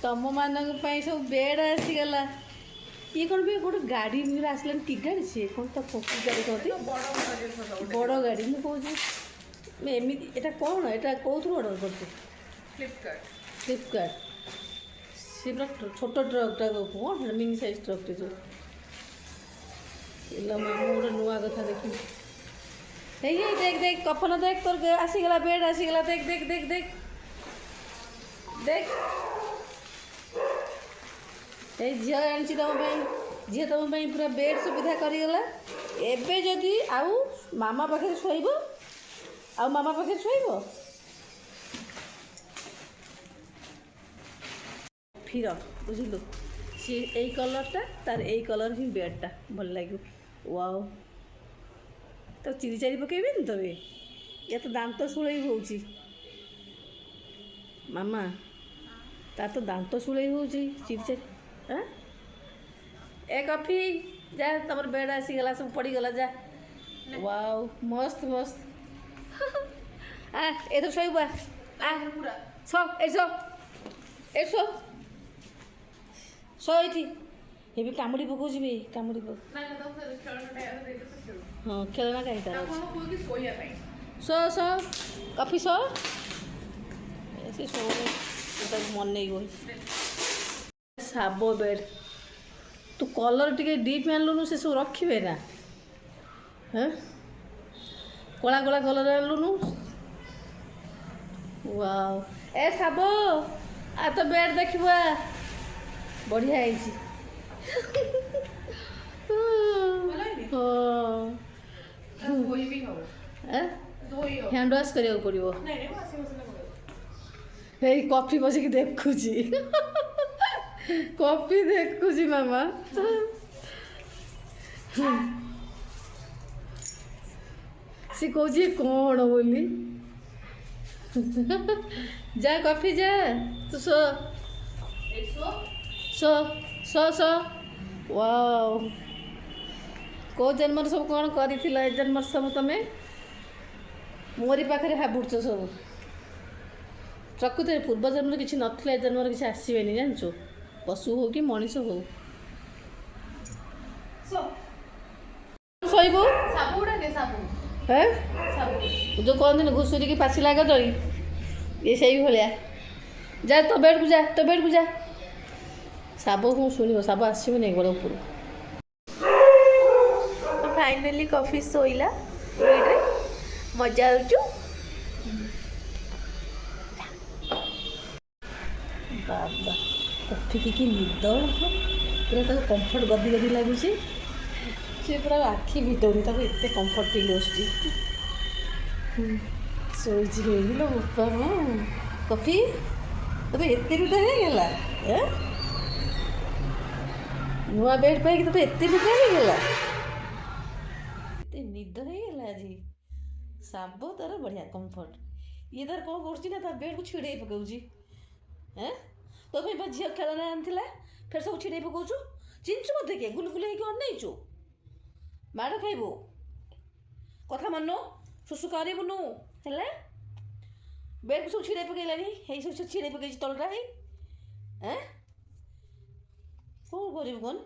ତମ ମାନଙ୍କ ପାଇଁ ସବୁ ବେଡ୍ ଆସିଗଲା। ଇଏ କ'ଣ ବି ଗୋଟେ ଗାଡ଼ି ଆସିଲାନି, କି ଗାଡ଼ି ସିଏ କ'ଣ ତା ପକ୍ଷୀ ଗାଡ଼ି କହନ୍ତି, ବଡ଼ ଗାଡ଼ି। ମୁଁ କହୁଛି ଏମିତି ଏଇଟା କ'ଣ, ଏଇଟା କେଉଁଥିରୁ ଅର୍ଡ଼ର କରୁଛୁ? ଫ୍ଲିପକାର୍ଟ। ସେ ପୁରା ଛୋଟ ଟ୍ରକ୍ଟା କ'ଣ ମିନି ସାଇଜ୍ ଟ୍ରକ୍ଟେ ଯେଉଁ ପିଲା ମୁଁ ଗୋଟେ ନୂଆ କଥା ଦେଖିଲି। ହେଇ ଦେଖ ଦେଖ କଫନ ଦେଖ, ତୋର ଆସିଗଲା ବେଡ୍ ଆସିଗଲା। ଦେଖ ଦେଖ ଦେଖ ଦେଖ ଦେଖ, ଏଇ ଝିଅ ଆଣିଛି ତମ ପାଇଁ। ଝିଅ ତମ ପାଇଁ ପୁରା ବେଡ୍ ସୁବିଧା କରିଗଲା। ଏବେ ଯଦି ଆଉ ମାମା ପାଖରେ ଶୋଇବ, ଆଉ ମାମା ପାଖରେ ଶୋଇବ। ଫିର ବୁଝିଲୁ, ସିଏ ଏଇ କଲର୍ଟା, ତାର ଏଇ କଲର୍ ହିଁ ବେଡ୍ଟା ଭଲ ଲାଗିବ। ୱାଓ, ତ ଚିରି ଚାରି ପକେଇବେନି ତବେ? ୟା ତ ଦାନ୍ତ ଶୂଳେଇ ହେଉଛି ମାମା, ତାର ତ ଦାନ୍ତ ଶୂଳେଇ ହେଉଛି। ଚିରି ଚାରି ଏ କଫି ଯା, ତମର ବେଡ୍ ଆସିଗଲା, ସବୁ ପଡ଼ିଗଲା ଯା। ୱାଓ, ମସ୍ତ ମସ୍ତ। ଏଥର ଶୋଇବୁ। ଶୋ ଏଠି, ଶୋ ଏଠି, ଶୋ ଶୋ ଏଠି। ଏବେ କାମୁଡ଼ି ପକଉଛି ବି, କାମୁଡ଼ି ପକ। ହଁ, ଖେଳନା କାହିଁ ତାର ଅଛି। Show show coffee show. ସେ ଶୋଉନି, ତାକୁ ମନେଇବ। ସାବ ବେଡ୍, ତୁ କଲର୍ ଟିକେ ଡିପ୍ ଆଣିଲୁନୁ, ସେ ସବୁ ରଖିବେ ନା। କଳା କଳା କଲର୍ ଆଣିଲୁନୁ। ୱାଓ, ଏ ସାବ ଆ ତ ବେଡ୍ ଦେଖିବୁ। ବଢ଼ିଆ ହେଇଛି। ହ୍ୟାଣ୍ଡ ୱାଶ୍ କରିବାକୁ ପଡ଼ିବ। ଏଇ କଫି ବସିକି ଦେଖୁଛି। କଫି ଦେଖୁଛି ମାମା। ସେ କହୁଛି କ'ଣ ବୋଲି। ଯା କଫି ଯା, ତୁ show show show show. Wow, କେଉଁ ଜନ୍ମରେ ସବୁ କ'ଣ କରିଥିଲ? ଏ ଜନ୍ମରେ ସବୁ ତମେ ମୋରି ପାଖରେ ଭାବୁଛ ସବୁ। ପ୍ରକୃତରେ ପୂର୍ବ ଜନ୍ମରେ କିଛି ନଥିଲା, ଏ ଜନ୍ମରେ କିଛି ଆସିବେନି ଜାଣିଛୁ, ପଶୁ ହଉ କି ମଣିଷ ହଉ। ଶୋଇବୁ ଯେଉଁ କହନ୍ତିନି ଘୁଷୁରିକି ପାଚିଲା କଦଳୀ, ଇଏ ସେଇଭଳିଆ। ଯା ତୋ ବେଡ୍କୁ ଯା, ତୋ ବେଡ୍କୁ ଯା। ଶାବ କ'ଣ ଶୁଣିବ? ଶାବ ଆସିବନି ଗୋଡ଼ ଉପରକୁ। ଫାଇନାଲି କଫି ଶୋଇଲା ବେଡ୍ରେ, ମଜା ହେଉଛୁ। ବାବା, କଫିକି କି ନିଦ, ପୁରା ତାକୁ କମ୍ଫର୍ଟ ଗଦି ଗଦି ଲାଗୁଛି। ସେ ପୁରା ଆଖି ଭିତରୁ ତାକୁ ଏତେ କମ୍ଫର୍ଟ ଫିଲ୍ ଆସୁଛି। ଶୋଇଛି ହେଇଗଲ ବୋପା ମା। କଫି ତତେ ଏତେ ନିଦ ହେଇଗଲା? ନୂଆ ବେଡ୍ ପାଇକି ତତେ ଏତେ ନିଦ ହେଇଗଲା? ଏତେ ନିଦ ହେଇଗଲା ଆଜି। ଶାବ ତାର ବଢ଼ିଆ କମ୍ଫର୍ଟ। ଇଏ ତାର କ'ଣ କରୁଛି ନା, ତା ବେଡ୍କୁ ଛିଡ଼େଇ ପକାଉଛି। ତୋ ପାଇଁ ବା ଝିଅ ଖେଳନା ଆଣିଥିଲା, ଫେର ସବୁ ଛିଡ଼େଇ ପକାଉଛୁ। ଚିହ୍ନିଛୁ ମୋତେ କିଏ? ଗୁଲଗୁଲ ହେଇକି ଅନେଇଛୁ, ମାଡ଼ ଖାଇବୁ। କଥା ମାନୁ, ଶୁଶୁ କରିବୁନୁ ହେଲା। ବେଡ୍କୁ ସବୁ ଛିଡ଼େଇ ପକେଇଲାଣି। ହେଇ ସବୁ ଛିଡ଼େଇ ପକେଇଛି ତଳଟା। ହେଇ କ'ଣ କରିବୁ କ'ଣ?